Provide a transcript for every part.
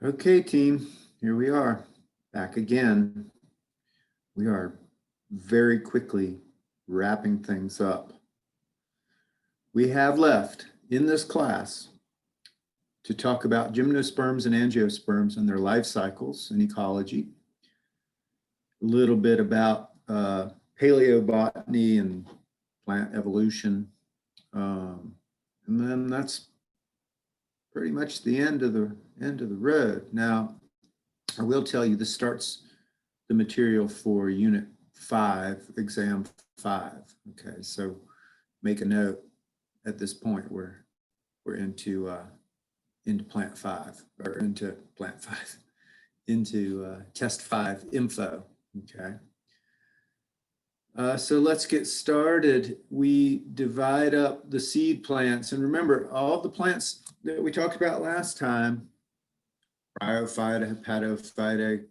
Okay, team, here we are, back again. We are very quickly wrapping things up. We have left in this class to talk about gymnosperms and angiosperms and their life cycles and ecology, a little bit about paleobotany and plant evolution, and then that's pretty much the end of the road. Now, I will tell you, this starts the material for Unit 5, Exam 5. Okay, so make a note at this point. We're into Plant 5, or into Plant 5, into Test 5 info. Okay. So let's get started. We divide up the seed plants, and remember all the plants that we talked about last time: bryophyta, hepatophyta,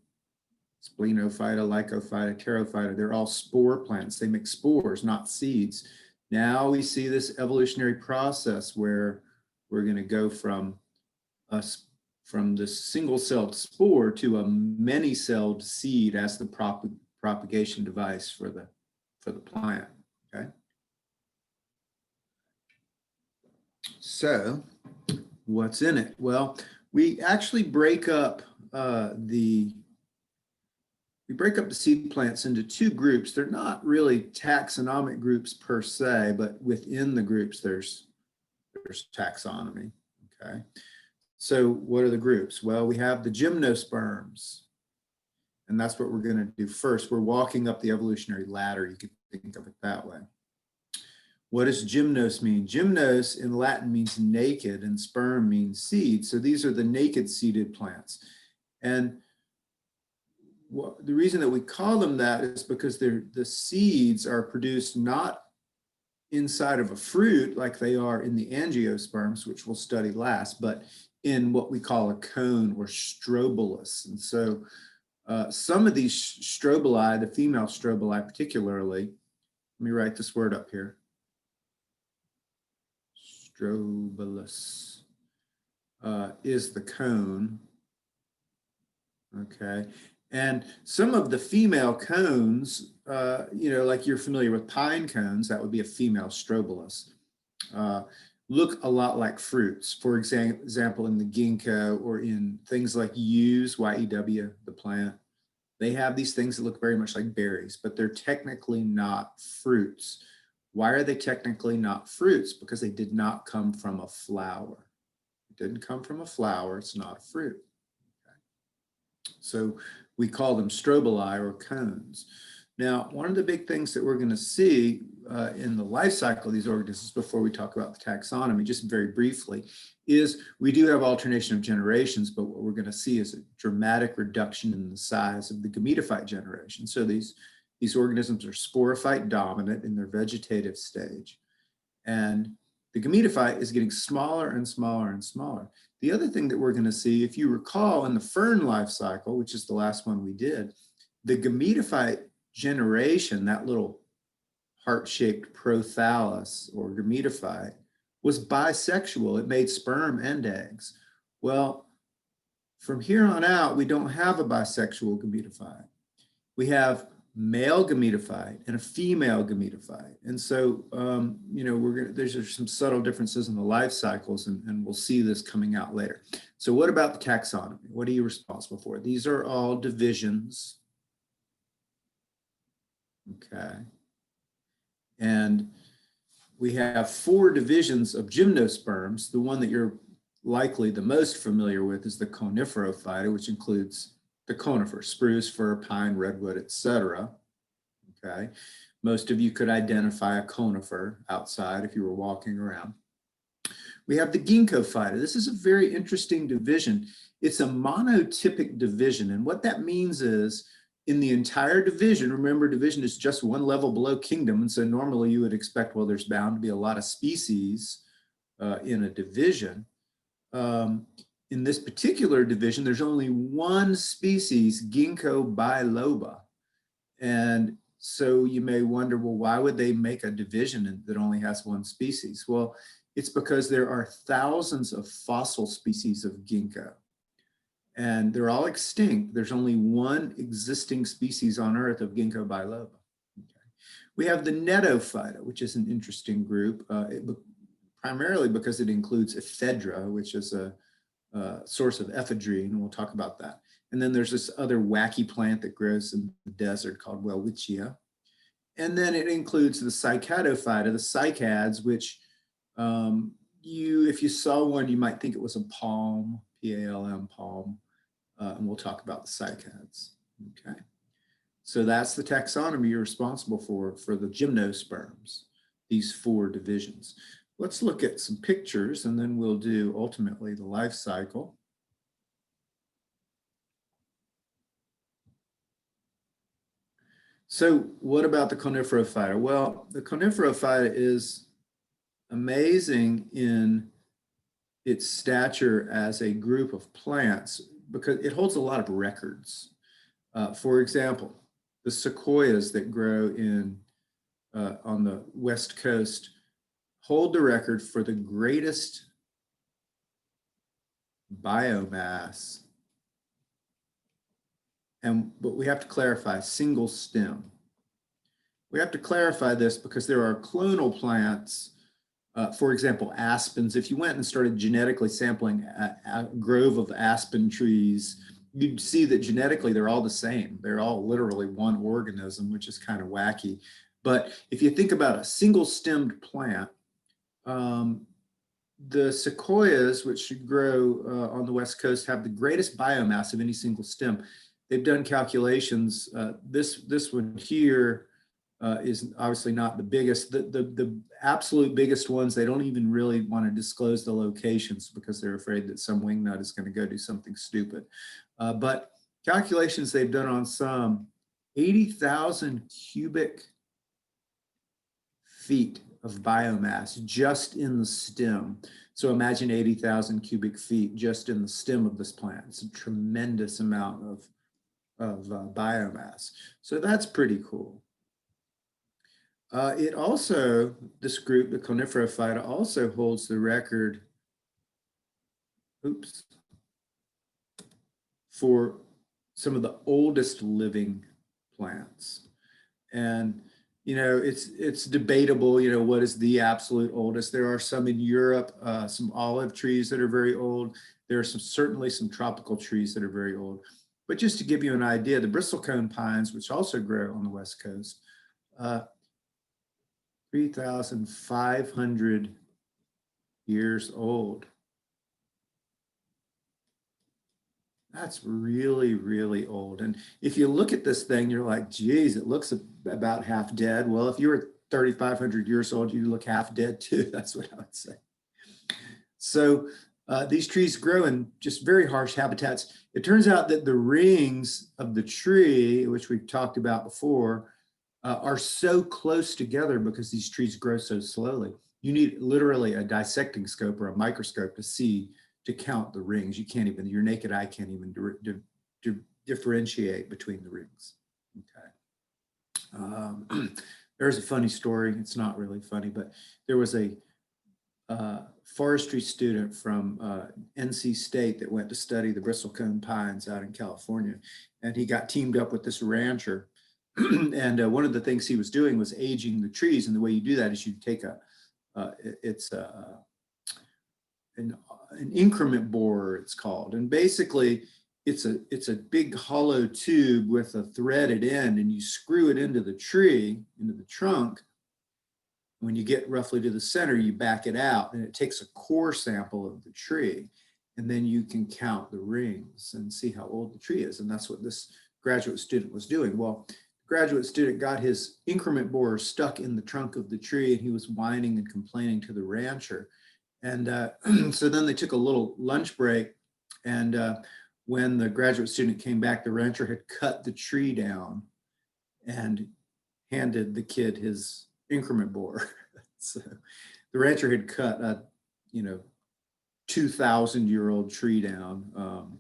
splenophyta, lycophyta, pterophyta. They're all spore plants. They make spores, not seeds. Now we see this evolutionary process where we're going to go from this single-celled spore to a many-celled seed as the propagation device for the plant. Okay. So what's in it? Well, we actually break up the seed plants into two groups. They're not really taxonomic groups per se, but within the groups there's taxonomy. Okay. So what are the groups? Well, we have the gymnosperms, and that's what we're going to do first. We're walking up the evolutionary ladder. You could think of it that way. What does gymnos mean? Gymnos in Latin means naked, and sperm means seed. So these are the naked seeded plants. And the reason that we call them that is because the seeds are produced not inside of a fruit like they are in the angiosperms, which we'll study last, but in what we call a cone or strobolus. And so some of these strobili, the female strobili particularly, let me write this word up here. Strobolus is the cone. Okay. And some of the female cones, like you're familiar with pine cones, that would be a female strobolus, look a lot like fruits. For example, in the ginkgo or in things like yews, Y-E-W, the plant, they have these things that look very much like berries, but they're technically not fruits. Why are they technically not fruits? Because they did not come from a flower. It didn't come from a flower, it's not a fruit. Okay. So we call them strobili or cones. Now, one of the big things that we're going to see in the life cycle of these organisms before we talk about the taxonomy, just very briefly, is we do have alternation of generations, but what we're going to see is a dramatic reduction in the size of the gametophyte generation. So these organisms are sporophyte dominant in their vegetative stage, and the gametophyte is getting smaller and smaller and smaller. The other thing that we're going to see, if you recall in the fern life cycle, which is the last one we did, the gametophyte generation, that little heart-shaped prothallus or gametophyte, was bisexual. It made sperm and eggs. Well, from here on out, we don't have a bisexual gametophyte. We have male gametophyte and a female gametophyte. And so, there's some subtle differences in the life cycles, and we'll see this coming out later. So what about the taxonomy? What are you responsible for? These are all divisions. Okay. And we have 4 divisions of gymnosperms. The one that you're likely the most familiar with is the Coniferophyta, which includes the conifer, spruce, fir, pine, redwood, etc. Okay. Most of you could identify a conifer outside if you were walking around. We have the Ginkgophyta. This is a very interesting division. It's a monotypic division, and what that means is in the entire division, remember division is just one level below kingdom, and so normally you would expect, well, there's bound to be a lot of species in a division. In this particular division, there's only one species, Ginkgo biloba. And so you may wonder, well, why would they make a division that only has one species? Well, it's because there are thousands of fossil species of ginkgo. and they're all extinct. There's only one existing species on Earth of ginkgo biloba. Okay. We have the Gnetophyta, which is an interesting group, primarily because it includes ephedra, which is a source of ephedrine, and we'll talk about that. And then there's this other wacky plant that grows in the desert called Welwitschia. And then it includes the Cycadophyta, the cycads, which if you saw one, you might think it was a palm, P-A-L-M, palm. And we'll talk about the cycads. Okay. So that's the taxonomy you're responsible for the gymnosperms, these 4 divisions. Let's look at some pictures, and then we'll do ultimately the life cycle. So what about the Coniferophyta? Well, the Coniferophyta is amazing in its stature as a group of plants because it holds a lot of records. For example, the sequoias that grow on the West Coast hold the record for the greatest biomass. But we have to clarify single stem. We have to clarify this because there are clonal plants, for example, aspens. If you went and started genetically sampling a grove of aspen trees, you'd see that genetically they're all the same. They're all literally one organism, which is kind of wacky. But if you think about a single stemmed plant, the sequoias, which grow on the West Coast, have the greatest biomass of any single stem. They've done calculations. This one here is obviously not the biggest. The absolute biggest ones, they don't even really want to disclose the locations because they're afraid that some wingnut is going to go do something stupid. But calculations they've done on some 80,000 cubic feet of biomass just in the stem. So imagine 80,000 cubic feet just in the stem of this plant. It's a tremendous amount of biomass. So that's pretty cool. It also, this group, the Coniferophyta, also holds the record, for some of the oldest living plants. And it's debatable, what is the absolute oldest. There are some in Europe, some olive trees that are very old. There are certainly some tropical trees that are very old. But just to give you an idea, the bristlecone pines, which also grow on the West Coast, 3,500 years old. That's really, really old. And if you look at this thing, you're like, geez, it looks about half dead. Well, if you were 3,500 years old, you look half dead too. That's what I would say. So these trees grow in just very harsh habitats. It turns out that the rings of the tree, which we've talked about before, are so close together because these trees grow so slowly. You need literally a dissecting scope or a microscope to count the rings. You can't even, your naked eye can't even differentiate between the rings. Okay. There's a funny story. It's not really funny, but there was a forestry student from NC State that went to study the bristlecone pines out in California, and he got teamed up with this rancher. And one of the things he was doing was aging the trees, and the way you do that is you take an increment borer, it's called, and basically it's a big hollow tube with a threaded end, and you screw it into the tree, into the trunk. When you get roughly to the center, you back it out, and it takes a core sample of the tree, and then you can count the rings and see how old the tree is. And that's what this graduate student was doing. Well, the graduate student got his increment borer stuck in the trunk of the tree, and he was whining and complaining to the rancher. And so then they took a little lunch break, and when the graduate student came back, the rancher had cut the tree down and handed the kid his increment borer. So the rancher had cut a 2,000-year-old tree down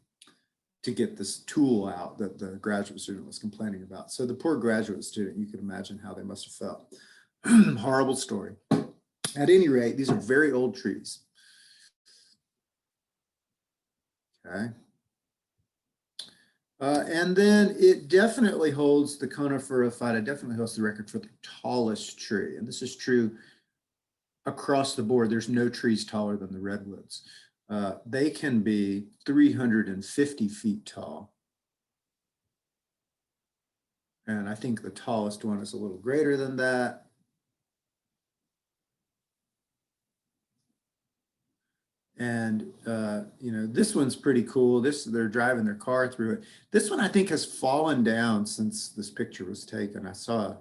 to get this tool out that the graduate student was complaining about. So the poor graduate student, you could imagine how they must have felt. Horrible story. At any rate, these are very old trees. Okay. And then it definitely holds, the Conifer Phyta definitely holds the record for the tallest tree. And this is true across the board. There's no trees taller than the redwoods. They can be 350 feet tall. And I think the tallest one is a little greater than that. And, you know, this one's pretty cool. They're driving their car through it. This one I think has fallen down since this picture was taken. I saw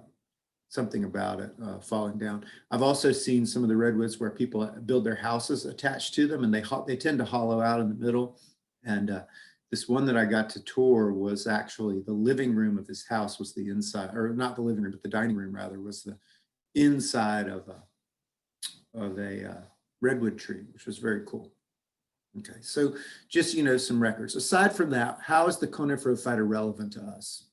something about it falling down. I've also seen some of the redwoods where people build their houses attached to them, and they tend to hollow out in the middle. And this one that I got to tour was actually the living room of his house was the inside, or not the living room, but the dining room rather, was the inside of a redwood tree, which was very cool. Okay, so just, you know, some records. Aside from that, how is the Conifer Phyta relevant to us?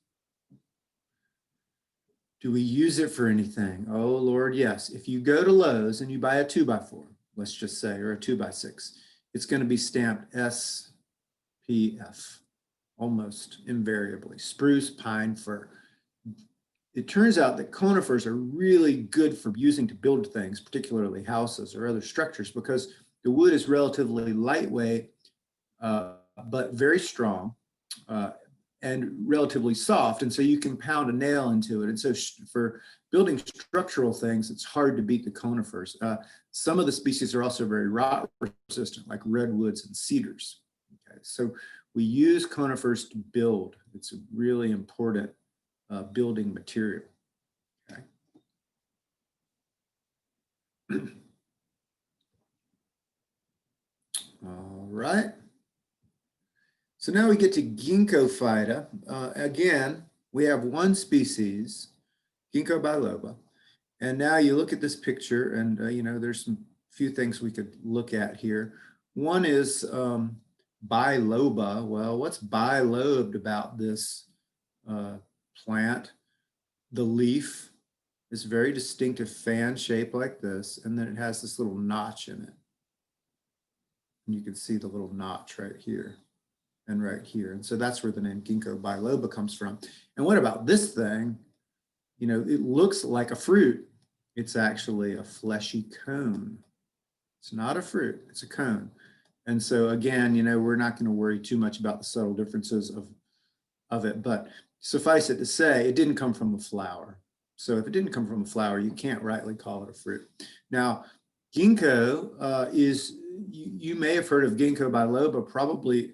Do we use it for anything? Oh, Lord, yes. If you go to Lowe's and you buy a 2x4, let's just say, or a 2x6, it's going to be stamped SPF, almost invariably, spruce, pine, fir. It turns out that conifers are really good for using to build things, particularly houses or other structures, because the wood is relatively lightweight, but very strong. And relatively soft, and so you can pound a nail into it. And so for building structural things, it's hard to beat the conifers. Some of the species are also very rot resistant, like redwoods and cedars. Okay, so we use conifers to build. It's a really important building material. Okay. All right. So now we get to ginkgo phyta. Again, we have one species, ginkgo biloba. And now you look at this picture and, you know, there's some few things we could look at here. One is biloba. Well, what's bilobed about this plant? The leaf is very distinctive fan shape like this, and then it has this little notch in it. And you can see the little notch right here and right here. And so that's where the name ginkgo biloba comes from. And what about this thing? You know, it looks like a fruit. It's actually a fleshy cone. It's not a fruit, it's a cone. And so again, you know, we're not going to worry too much about the subtle differences of it, but suffice it to say, it didn't come from a flower. So if it didn't come from a flower, you can't rightly call it a fruit. Now, ginkgo you may have heard of ginkgo biloba probably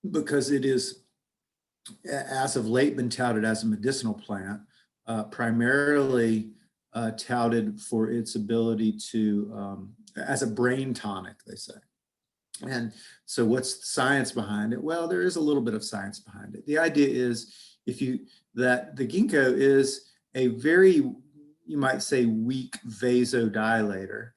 because it is, as of late, been touted as a medicinal plant, primarily touted for its ability to, as a brain tonic, they say. And so what's the science behind it? Well, there is a little bit of science behind it. The idea is that the ginkgo is a very, you might say, weak vasodilator.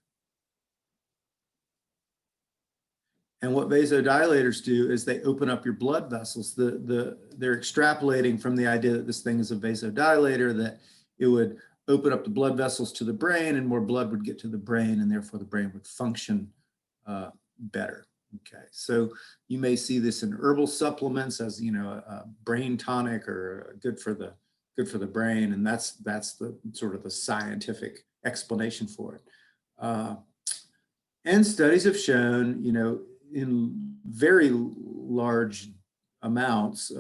And what vasodilators do is they open up your blood vessels. They're extrapolating from the idea that this thing is a vasodilator, that it would open up the blood vessels to the brain and more blood would get to the brain, and therefore the brain would function better. Okay, so you may see this in herbal supplements as, you know, a brain tonic or good for the brain, and that's the sort of the scientific explanation for it. And studies have shown, you know, in very large amounts,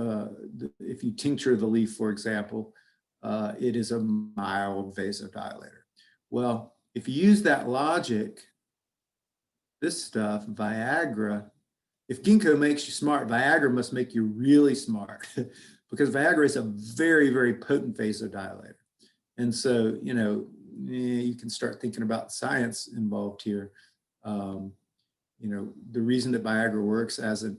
if you tincture the leaf, for example, it is a mild vasodilator. Well, if you use that logic, this stuff, Viagra, if ginkgo makes you smart, Viagra must make you really smart because Viagra is a very, very potent vasodilator. And so, you know, you can start thinking about science involved here. You know, the reason that Viagra works as a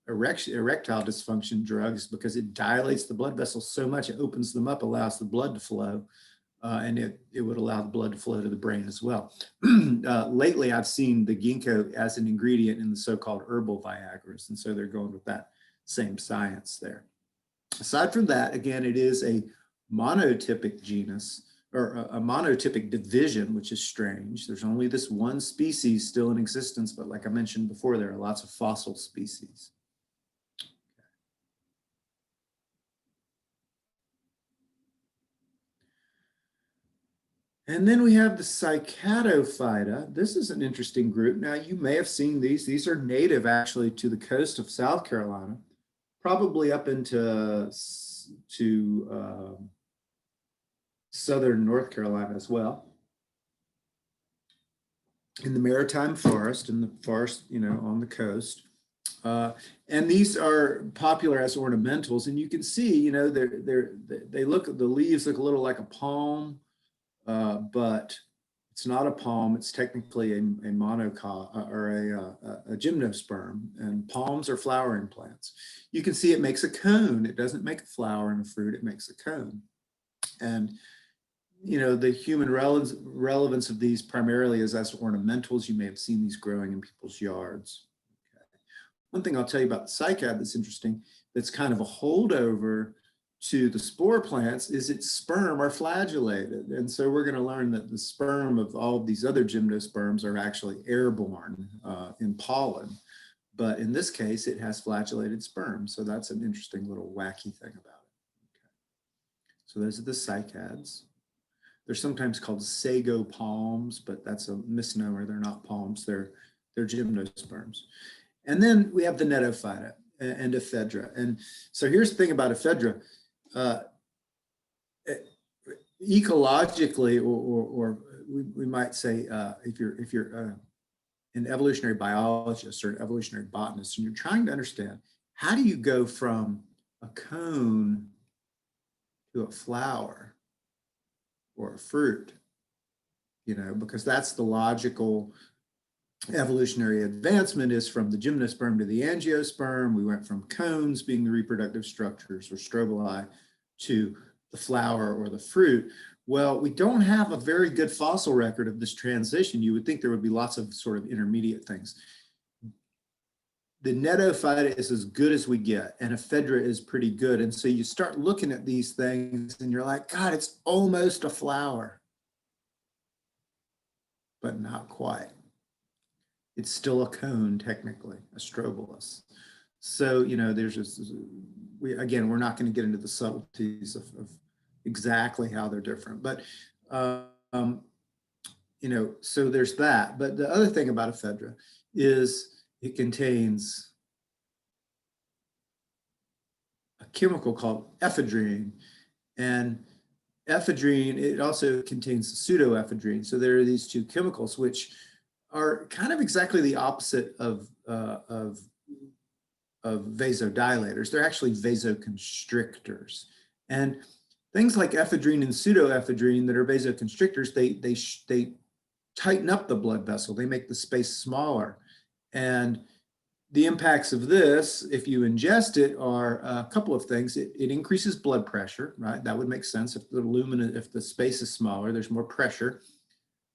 erectile dysfunction drug is because it dilates the blood vessels so much, it opens them up, allows the blood to flow, and it would allow the blood to flow to the brain as well. Lately, I've seen the ginkgo as an ingredient in the so-called herbal Viagras, and so they're going with that same science there. Aside from that, again, it is a monotypic genus, or a monotypic division, which is strange. There's only this one species still in existence, but like I mentioned before, there are lots of fossil species. And then we have the Cicadophyta. This is an interesting group. Now, you may have seen these. These are native actually to the coast of South Carolina, probably up into southern North Carolina as well. In the maritime forest, in the forest, on the coast. And these are popular as ornamentals. And you can see, they look, the leaves look a little like a palm. But it's not a palm. It's technically a monocot or a gymnosperm, and palms are flowering plants. You can see it makes a cone. It doesn't make a flower and a fruit. It makes a cone. And the human relevance of these primarily is as ornamentals. You may have seen these growing in people's yards. Okay. One thing I'll tell you about the cycad that's interesting, that's kind of a holdover to the spore plants, is its sperm are flagellated. And so we're going to learn that the sperm of all of these other gymnosperms are actually airborne in pollen. But in this case, it has flagellated sperm. So that's an interesting little wacky thing about it. Okay. So those are the cycads. They're sometimes called sago palms, but that's a misnomer. They're not palms. They're gymnosperms. And then we have the Cnidophyta and ephedra. And so here's the thing about ephedra. Ecologically, or we might say, if you're an evolutionary biologist or an evolutionary botanist, and you're trying to understand, how do you go from a cone to a flower or a fruit? Because that's the logical evolutionary advancement, is from the gymnosperm to the angiosperm. We went from cones being the reproductive structures or strobili to the flower or the fruit. Well, we don't have a very good fossil record of this transition. You would think there would be lots of sort of intermediate things. The Cnidophyta is as good as we get, and ephedra is pretty good. And so you start looking at these things and you're like, God, it's almost a flower, but not quite. It's still a cone, technically, a strobilus. So, there's just, we're not going to get into the subtleties of exactly how they're different. But, so there's that. But the other thing about ephedra is it contains a chemical called ephedrine. And ephedrine, it also contains pseudoephedrine. So there are these two chemicals which are kind of exactly the opposite of vasodilators. They're actually vasoconstrictors. And things like ephedrine and pseudoephedrine that are vasoconstrictors, they tighten up the blood vessel. They make the space smaller. And the impacts of this, if you ingest it, are a couple of things. It increases blood pressure, right? That would make sense. If the space is smaller, there's more pressure.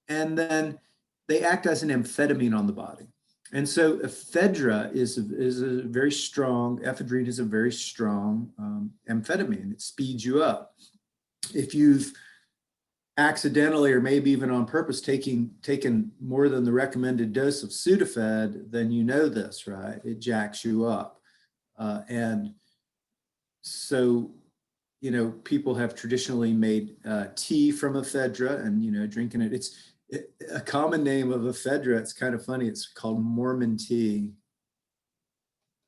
And then they act as an amphetamine on the body. And so ephedra is a very strong, ephedrine is a very strong amphetamine. It speeds you up. If you've accidentally or maybe even on purpose taken more than the recommended dose of Sudafed, then you know this, right? It jacks you up. And so, people have traditionally made tea from ephedra and, drinking it. It's a common name of ephedra. It's kind of funny. It's called Mormon tea.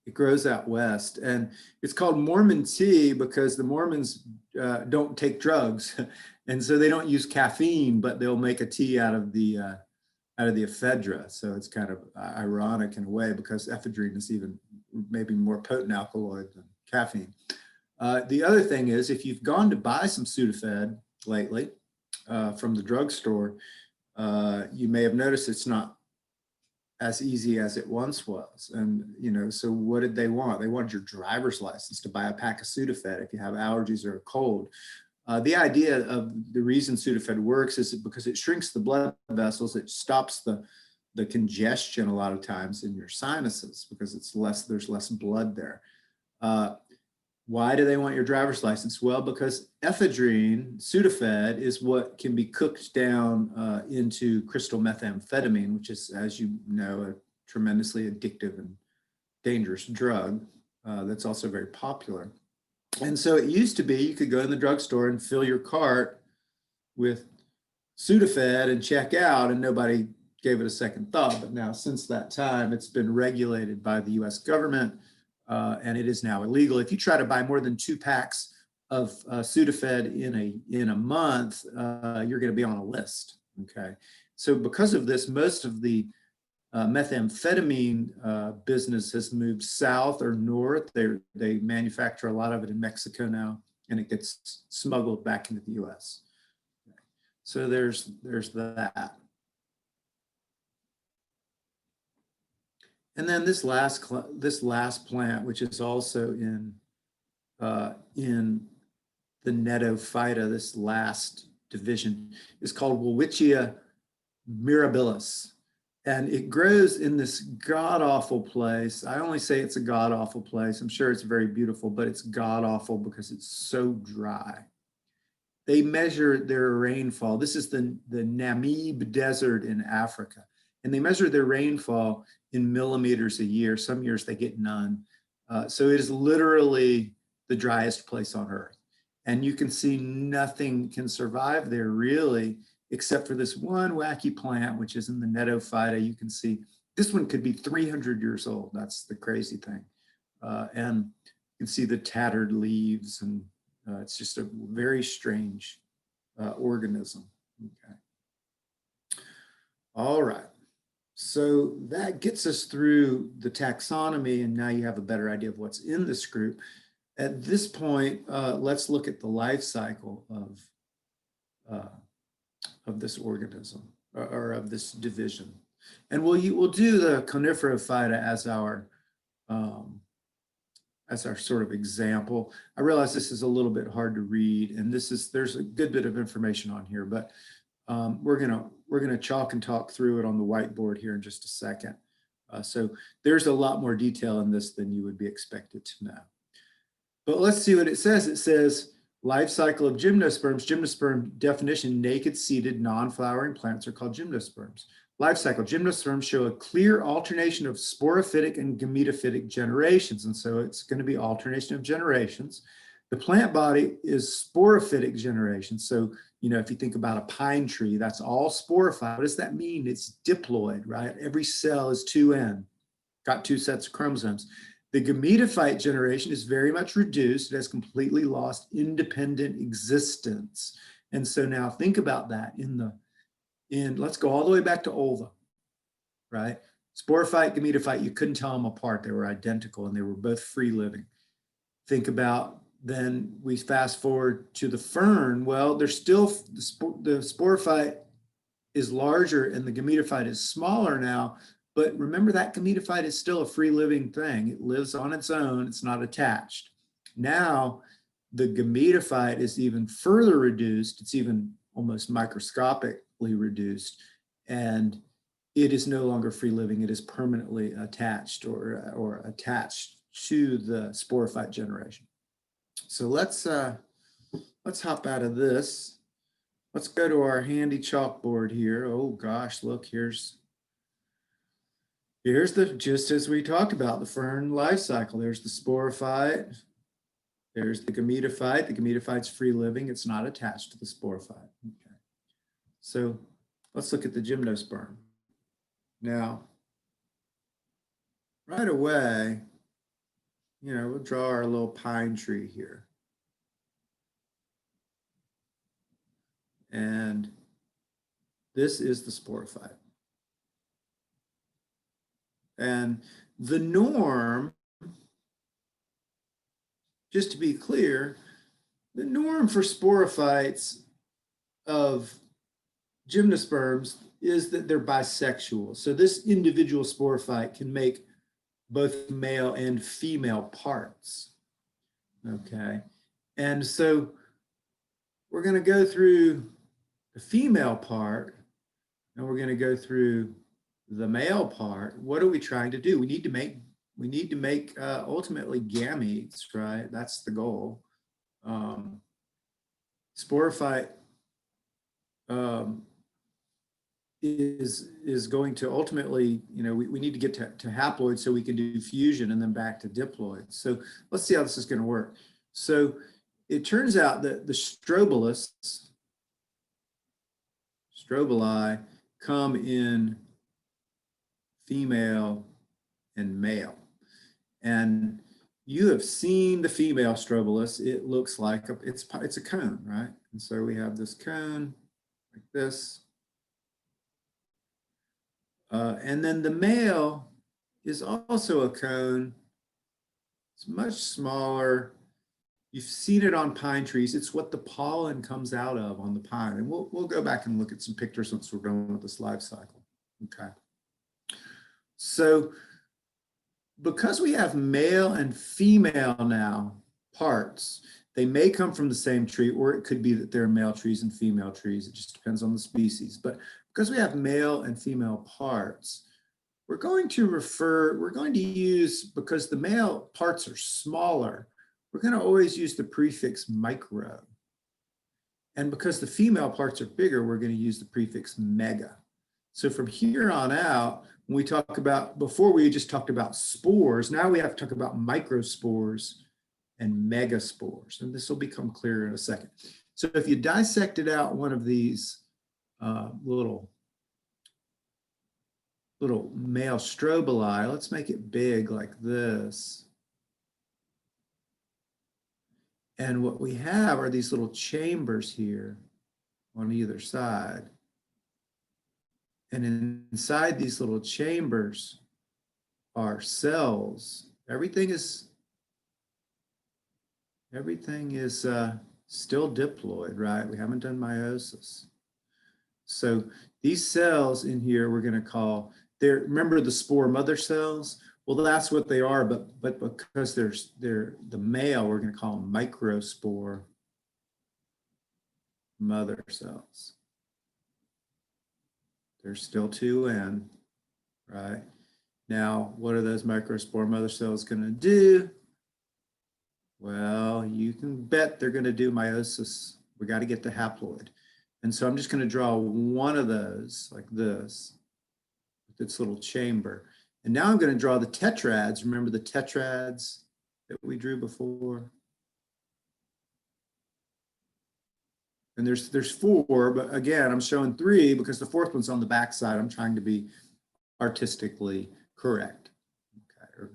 It grows out west, and it's called Mormon tea because the Mormons don't take drugs, and so they don't use caffeine, but they'll make a tea out of the ephedra. So it's kind of ironic in a way, because ephedrine is even maybe more potent alkaloid than caffeine. The other thing is, if you've gone to buy some Sudafed lately from the drugstore, you may have noticed it's not as easy as it once was. And, so what did they want? They wanted your driver's license to buy a pack of Sudafed if you have allergies or a cold. The idea of the reason Sudafed works is because it shrinks the blood vessels. It stops the congestion a lot of times in your sinuses because there's less blood there. Why do they want your driver's license? Well, because ephedrine, Sudafed, is what can be cooked down into crystal methamphetamine, which is, as you know, a tremendously addictive and dangerous drug that's also very popular. And so it used to be you could go in the drugstore and fill your cart with Sudafed and check out, and nobody gave it a second thought. But now, since that time, it's been regulated by the US government, and it is now illegal. If you try to buy more than 2 packs of Sudafed in a month, you're going to be on a list. Okay, so because of this, most of the methamphetamine business has moved south or north. They manufacture a lot of it in Mexico now, and it gets smuggled back into the US. So there's that. And then this last plant, which is also in the Netophyta, this last division, is called Welwitschia mirabilis. And it grows in this god-awful place. I only say it's a god-awful place. I'm sure it's very beautiful, but it's god-awful because it's so dry. They measure their rainfall. This is the Namib Desert in Africa. And they measure their rainfall in millimeters a year. Some years they get none. So it is literally the driest place on earth. And you can see nothing can survive there really, except for this one wacky plant, which is in the Netophyta. You can see this one could be 300 years old. That's the crazy thing. And you can see the tattered leaves, and it's just a very strange organism. Okay. All right. So that gets us through the taxonomy, and now you have a better idea of what's in this group. At this point, let's look at the life cycle of this organism, or of this division. And we'll do the Conifer Phyta as our sort of example. I realize this is a little bit hard to read, and there's a good bit of information on here, but we're gonna chalk and talk through it on the whiteboard here in just a second. So there's a lot more detail in this than you would be expected to know. But let's see what it says. It says, life cycle of gymnosperms. Gymnosperm definition: naked seeded non-flowering plants are called gymnosperms. Life cycle: gymnosperms show a clear alternation of sporophytic and gametophytic generations. And so it's going to be alternation of generations. The plant body is sporophytic generation. So, you know, if you think about a pine tree, that's all sporophyte. What does that mean? It's diploid, right? Every cell is 2N, got 2 sets of chromosomes. The gametophyte generation is very much reduced. It has completely lost independent existence. And so now think about that let's go all the way back to ova, right? Sporophyte, gametophyte, you couldn't tell them apart. They were identical and they were both free living. Think about, then we fast forward to the fern. Well, there's still, the sporophyte is larger and the gametophyte is smaller now. But remember, that gametophyte is still a free living thing. It lives on its own. It's not attached. Now, the gametophyte is even further reduced. It's even almost microscopically reduced. And it is no longer free living. It is permanently attached or attached to the sporophyte generation. So let's hop out of this. Let's go to our handy chalkboard here. Oh gosh, look, here's just as we talked about, the fern life cycle. There's the sporophyte. There's the gametophyte. The gametophyte's free living. It's not attached to the sporophyte. Okay. So let's look at the gymnosperm. Now, right away, you know, we'll draw our little pine tree here. And this is the sporophyte. And the norm, just to be clear, the norm for sporophytes of gymnosperms is that they're bisexual. So this individual sporophyte can make both male and female parts. Okay. And so we're going to go through the female part and we're going to go through the male part. What are we trying to do? We need to make ultimately gametes, right? That's the goal. Sporophyte is going to ultimately, you know, we need to get to haploids so we can do fusion and then back to diploids. So let's see how this is going to work. So it turns out that the strobilus strobili come in female and male. And you have seen the female strobilus. It looks like it's a cone, right? And so we have this cone like this. And then the male is also a cone. It's much smaller. You've seen it on pine trees. It's what the pollen comes out of on the pine. And we'll go back and look at some pictures once we're done with this life cycle. Okay. So because we have male and female now parts, they may come from the same tree, or it could be that they're male trees and female trees. It just depends on the species. But because we have male and female parts, we're going to use, because the male parts are smaller, we're going to always use the prefix micro. And because the female parts are bigger, we're going to use the prefix mega. So from here on out, when we talk about, before we just talked about spores, now we have to talk about microspores and megaspores. And this will become clearer in a second. So if you dissected out one of these little male strobili, let's make it big like this. And what we have are these little chambers here on either side. And inside these little chambers are cells. Everything is still diploid, right? We haven't done meiosis. So these cells in here we're going to call, remember the spore mother cells? Well, that's what they are, but because they're the male, we're going to call them microspore mother cells. There's still two N, right? Now, what are those microspore mother cells going to do? Well, you can bet they're going to do meiosis. We got to get the haploid. And so I'm just going to draw one of those like this, with its little chamber. And now I'm going to draw the tetrads. Remember the tetrads that we drew before? And there's four, but again, I'm showing three because the fourth one's on the back side. I'm trying to be artistically correct. Okay.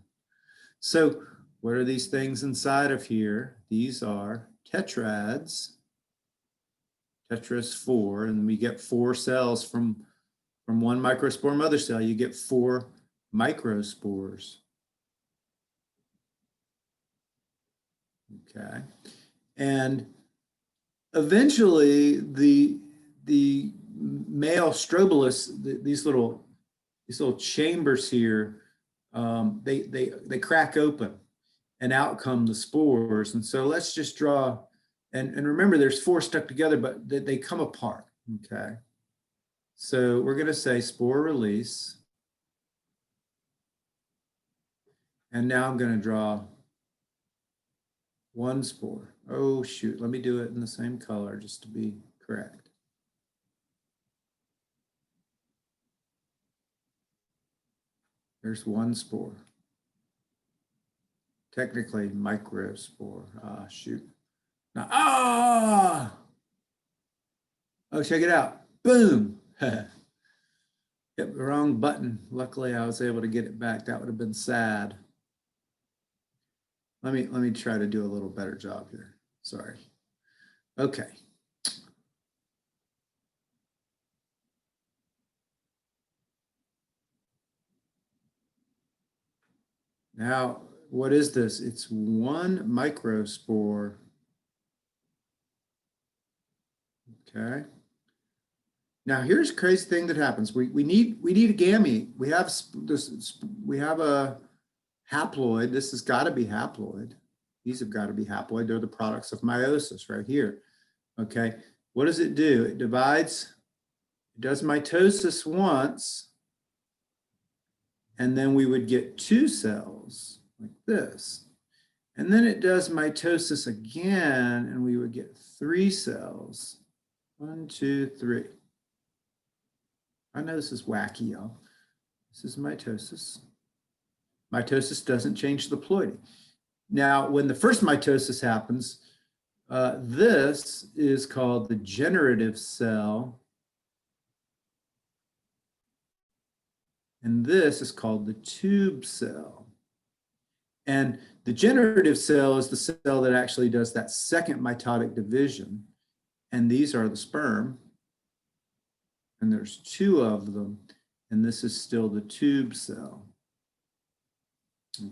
So what are these things inside of here? These are tetrads. Tetra is 4, and we get 4 cells from one microspore mother cell. You get 4 microspores. Okay. And eventually the male strobilus, these little chambers here, they crack open and out come the spores. And so let's just draw, and remember there's 4 stuck together, but they come apart. Okay. So we're going to say spore release. And now I'm going to draw one spore. Oh, shoot. Let me do it in the same color just to be correct. There's one spore. Technically microspore. Ah, shoot. Now, oh, check it out. Boom. Hit the wrong button. Luckily, I was able to get it back. That would have been sad. Let me try to do a little better job here. Sorry. Okay. Now, what is this? It's one microspore. Okay. Now here's a crazy thing that happens. We need a gamete. We have a haploid. This has got to be haploid. These have got to be haploid. They're the products of meiosis right here. Okay. What does it do? It divides. It does mitosis once, and then we would get 2 cells like this. And then it does mitosis again, and we would get 3 cells. 1, 2, 3. I know this is wacky, y'all. This is mitosis. Mitosis doesn't change the ploidy. Now, when the first mitosis happens, this is called the generative cell. And this is called the tube cell. And the generative cell is the cell that actually does that second mitotic division. And these are the sperm. And there's two of them. And this is still the tube cell.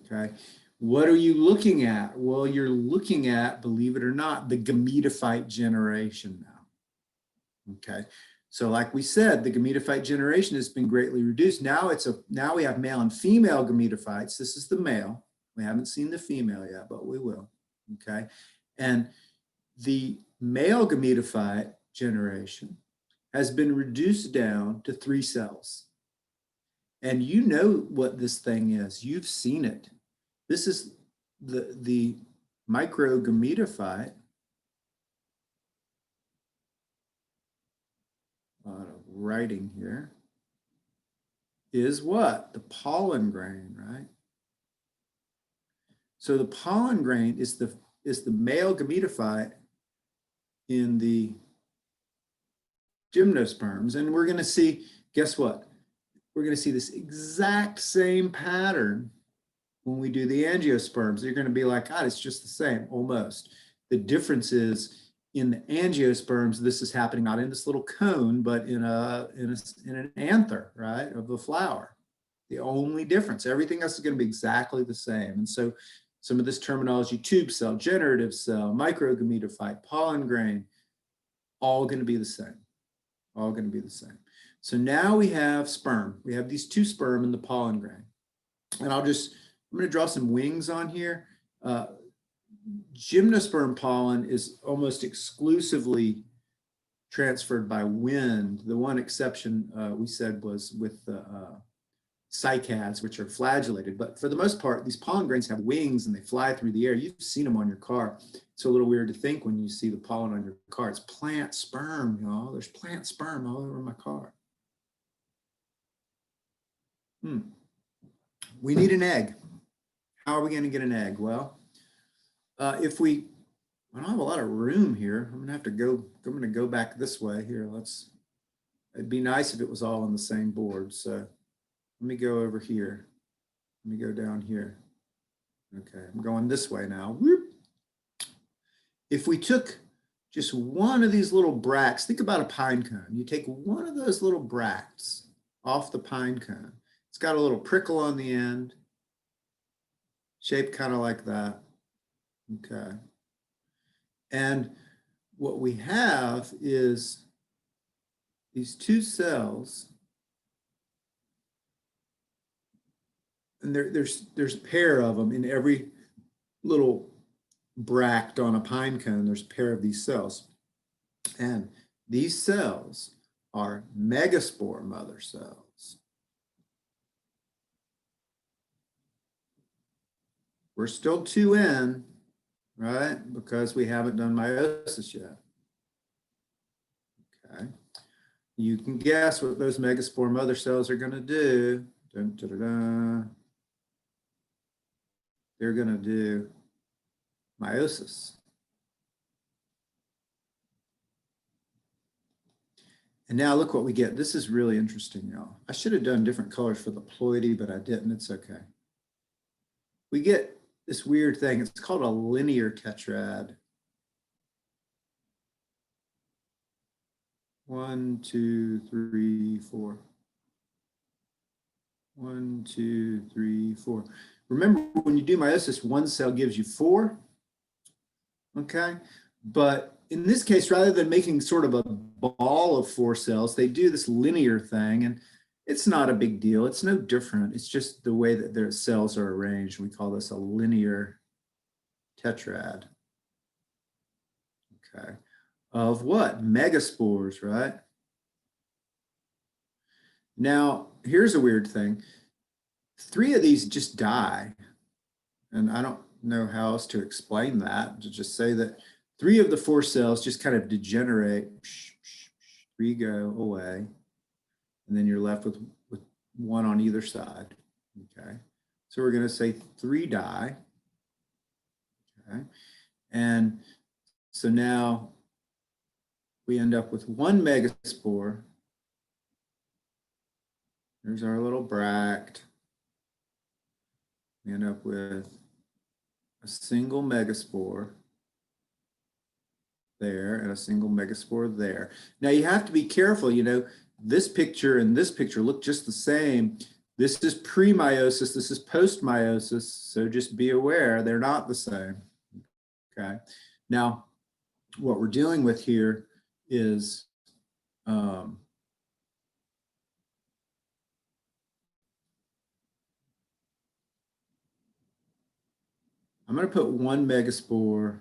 Okay. What are you looking at? Well, you're looking at, believe it or not, the gametophyte generation now. Okay. So like we said, the gametophyte generation has been greatly reduced. Now we have male and female gametophytes. This is the male. We haven't seen the female yet, but we will. Okay. And the male gametophyte generation has been reduced down to 3 cells. And you know what this thing is. You've seen it. This is the microgametophyte. A lot of writing here. Is what? The pollen grain, right? So the pollen grain is the male gametophyte in the gymnosperms. And we're going to see, guess what? We're going to see this exact same pattern when we do the angiosperms. You're going to be like, God, it's just the same, almost. The difference is in the angiosperms, this is happening not in this little cone, but in an anther, right, of the flower. The only difference. Everything else is going to be exactly the same. And so some of this terminology, tube cell, generative cell, microgametophyte, pollen grain, all going to be the same. All going to be the same. So now we have sperm. We have these 2 sperm in the pollen grain. And I'm going to draw some wings on here. Gymnosperm pollen is almost exclusively transferred by wind. The one exception we said was with the cycads, which are flagellated. But for the most part, these pollen grains have wings and they fly through the air. You've seen them on your car. It's a little weird to think when you see the pollen on your car. It's plant sperm, y'all. There's plant sperm all over my car. We need an egg. How are we going to get an egg? Well, I don't have a lot of room here. I'm going to go back this way here. It'd be nice if it was all on the same board. So let me go over here. Let me go down here. Okay, I'm going this way now. Whoop. If we took just one of these little bracts, think about a pine cone. You take one of those little bracts off the pine cone. It's got a little prickle on the end, shaped kind of like that. Okay. And what we have is these 2 cells, and there's a pair of them in every little bract on a pine cone. There's a pair of these cells. And these cells are megaspore mother cells. We're still 2 in, right? Because we haven't done meiosis yet. Okay. You can guess what those megaspore mother cells are going to do. Dun, dun, dun, dun. They're going to do meiosis. And now look what we get. This is really interesting, y'all. I should have done different colors for the ploidy, but I didn't. It's okay. We get this weird thing. It's called a linear tetrad. 1, 2, 3, 4. 1, 2, 3, 4. Remember, when you do meiosis, 1 cell gives you 4. Okay, but in this case, rather than making sort of a ball of 4 cells, they do this linear thing, and it's not a big deal. It's no different. It's just the way that their cells are arranged. We call this a linear tetrad. Okay, of what? Megaspores, right? Now, here's a weird thing. 3 of these just die, and I don't know how else to explain that, to just say that 3 of the 4 cells just kind of degenerate. 3 go away, and then you're left with 1 on either side. Okay, so we're going to say 3 die. Okay, and so now we end up with 1 megaspore There's our little bract. We end up with a single megaspore there and a single megaspore there. Now you have to be careful, you know, this picture and this picture look just the same. This is pre-meiosis, this is post-meiosis, so just be aware they're not the same, okay? Now, what we're dealing with here is I'm going to put one megaspore,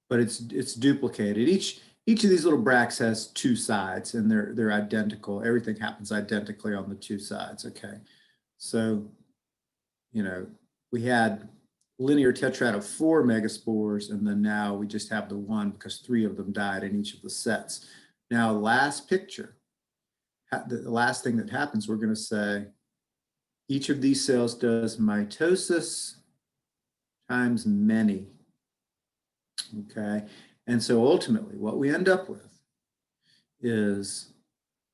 but it's duplicated. Each of these little bracts has two sides, and they're identical. Everything happens identically on the two sides. Okay, so you know we had linear tetrad of 4 megaspores, and then now we just have the one because 3 of them died in each of the sets. Now, last picture, the last thing that happens, we're going to say each of these cells does mitosis times many. Okay, and so ultimately what we end up with is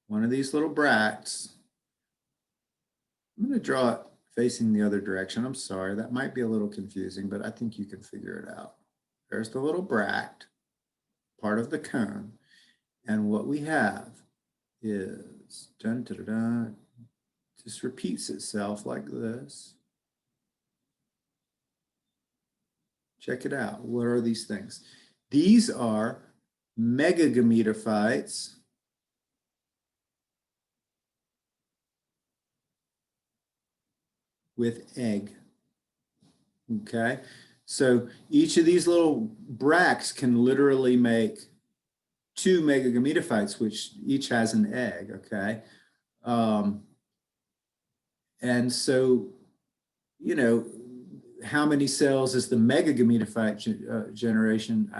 one of these little bracts. I'm going to draw it facing the other direction. I'm sorry, that might be a little confusing, but I think you can figure it out. There's the little bract, part of the cone, and what we have is, dun, dun, dun, dun, just repeats itself like this. Check it out. What are these things? These are megagametophytes with egg. Okay, so each of these little bracts can literally make 2 megagametophytes, which each has an egg. Okay, and so, you know, how many cells is the megagametophyte generation?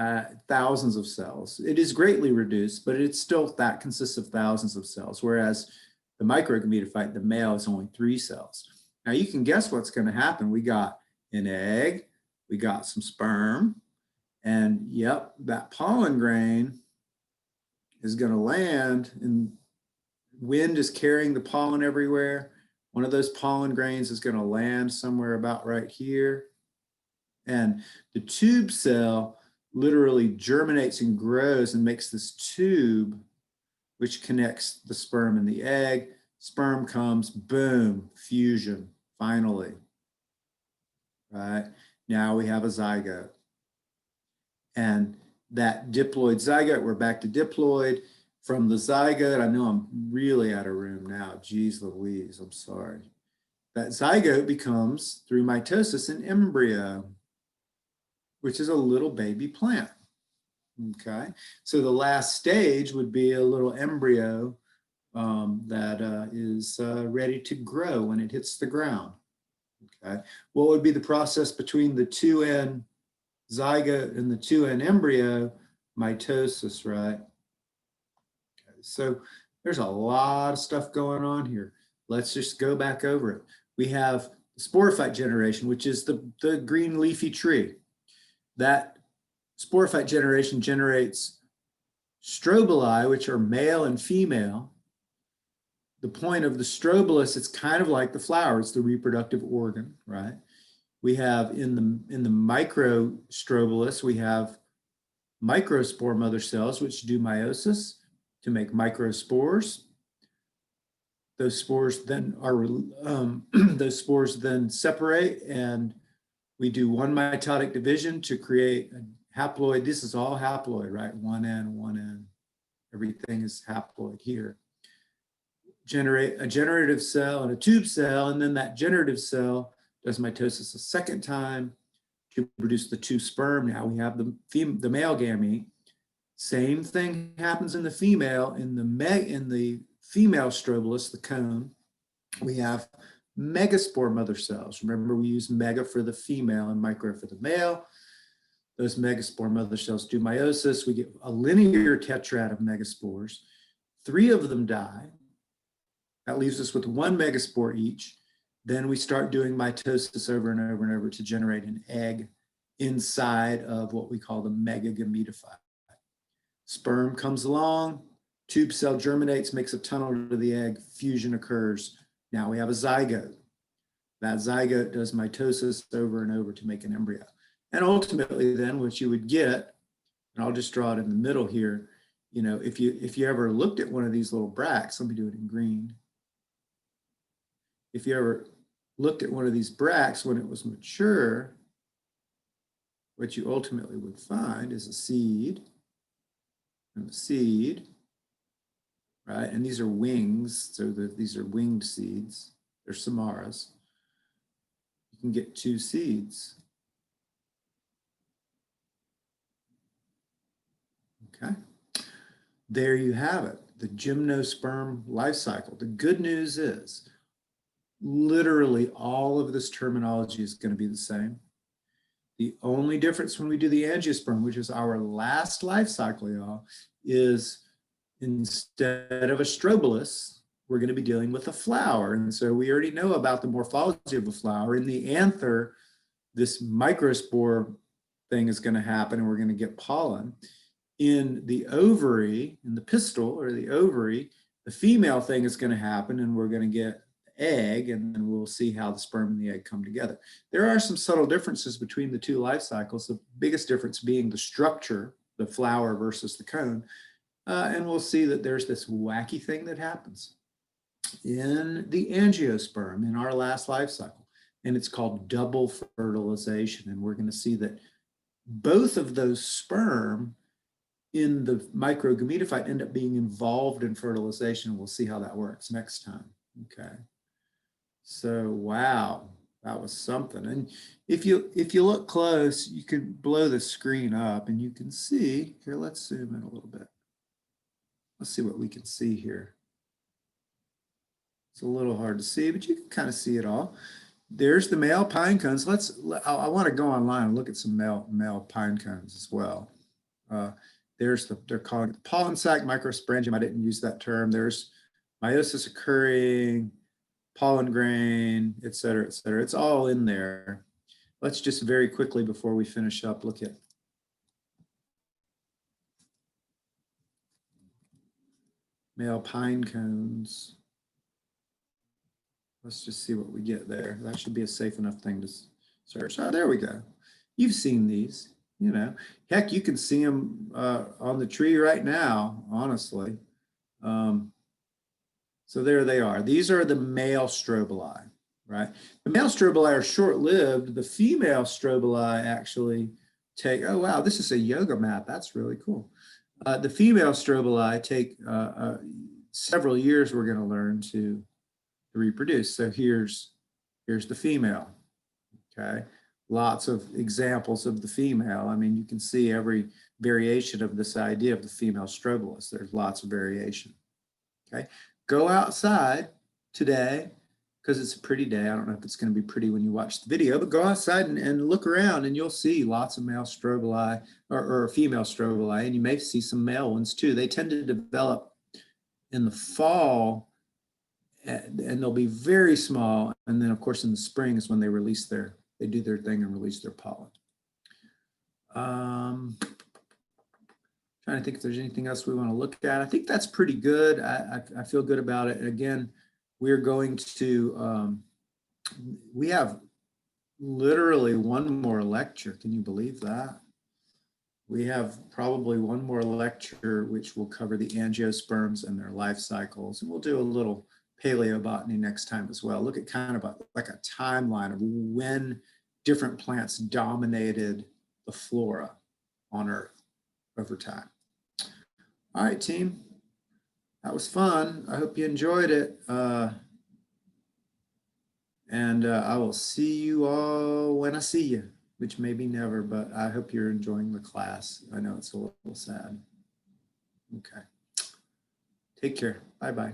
Thousands of cells. It is greatly reduced, but it's still, that consists of thousands of cells, whereas the microgametophyte, the male, is only 3 cells. Now you can guess what's going to happen. We got an egg, we got some sperm, and yep, that pollen grain is going to land, and wind is carrying the pollen everywhere. One of those pollen grains is going to land somewhere about right here. And the tube cell literally germinates and grows and makes this tube, which connects the sperm and the egg. Sperm comes, boom, fusion, finally. Right? Now we have a zygote. And that diploid zygote, we're back to diploid. From the zygote, I know I'm really out of room now. Geez Louise, I'm sorry. That zygote becomes, through mitosis, an embryo, which is a little baby plant. Okay, so the last stage would be a little embryo that is ready to grow when it hits the ground. Okay, what would be the process between the 2N zygote and the 2N embryo? Mitosis, right? So there's a lot of stuff going on here. Let's just go back over it. We have sporophyte generation, which is the green leafy tree. That sporophyte generation generates strobili, which are male and female. The point of the strobilus, it's kind of like the flower. It's the reproductive organ, right? We have in the microstrobilus, we have microspore mother cells, which do meiosis to make microspores. Those spores then are those spores then separate, and we do one mitotic division to create a haploid. This is all haploid, right? 1N, 1N. Everything is haploid here. Generate a generative cell and a tube cell, and then that generative cell does mitosis a second time to produce the 2 sperm. Now we have the male gamete. Same thing happens in the female. In the female strobilus, the cone, we have megaspore mother cells. Remember, we use mega for the female and micro for the male. Those megaspore mother cells do meiosis. We get a linear tetrad of megaspores. 3 of them die. That leaves us with 1 megaspore each. Then we start doing mitosis over and over and over to generate an egg inside of what we call the megagametophyte. Sperm comes along, Tube cell germinates, makes a tunnel to the egg, fusion occurs. Now we have a zygote. That zygote does mitosis over and over to make an embryo. And ultimately then what you would get, and I'll just draw it in the middle here, you know, if you ever looked at one of these little bracts, let me do it in green. If you ever looked at one of these bracts when it was mature, what you ultimately would find is a seed, and the seed, right? And these are wings, so these are winged seeds. They're samaras. You can get 2 seeds. Okay. There you have it, the gymnosperm life cycle. The good news is literally all of this terminology is going to be the same. The only difference when we do the angiosperm, which is our last life cycle, y'all, is instead of a strobolus, we're going to be dealing with a flower. And so we already know about the morphology of a flower. In the anther, this microspore thing is going to happen and we're going to get pollen. In the ovary, in the pistil or the ovary, the female thing is going to happen and we're going to get egg, and then we'll see how the sperm and the egg come together. There are some subtle differences between the 2 life cycles, the biggest difference being the structure, the flower versus the cone. And we'll see that there's this wacky thing that happens in the angiosperm in our last life cycle, and it's called double fertilization. And we're going to see that both of those sperm in the microgametophyte end up being involved in fertilization. We'll see how that works next time. Okay. So, wow, that was something. And if you look close, you can blow the screen up and you can see, here, let's zoom in a little bit. Let's see what we can see here. It's a little hard to see, but you can kind of see it all. There's the male pine cones. I want to go online and look at some male pine cones as well. They're calling it the pollen sac microsporangium. I didn't use that term. There's meiosis occurring, pollen grain, et cetera, et cetera. It's all in there. Let's just very quickly before we finish up, look at male pine cones. Let's just see what we get there. That should be a safe enough thing to search. Oh, there we go. You've seen these, you know. Heck, you can see them on the tree right now, honestly. So there they are. These are the male strobili, right? The male strobili are short-lived. The female strobili actually take, oh, wow, this is a yoga mat. That's really cool. The female strobili take several years, we're going to learn, to reproduce. So here's the female, okay? Lots of examples of the female. I mean, you can see every variation of this idea of the female strobolus. There's lots of variation, okay? Go outside today, because it's a pretty day. I don't know if it's going to be pretty when you watch the video, but go outside and look around and you'll see lots of male strobili or female strobili, and you may see some male ones too. They tend to develop in the fall, and they'll be very small. And then of course in the spring is when they do their thing and release their pollen. Trying to think if there's anything else we want to look at. I think that's pretty good. I feel good about it. And again, we're going to, we have literally one more lecture. Can you believe that? We have probably one more lecture, which will cover the angiosperms and their life cycles. And we'll do a little paleobotany next time as well. Look at kind of like a timeline of when different plants dominated the flora on Earth over time. All right, team. That was fun. I hope you enjoyed it. And I will see you all when I see you, which may be never, but I hope you're enjoying the class. I know it's a little sad. Okay. Take care. Bye-bye.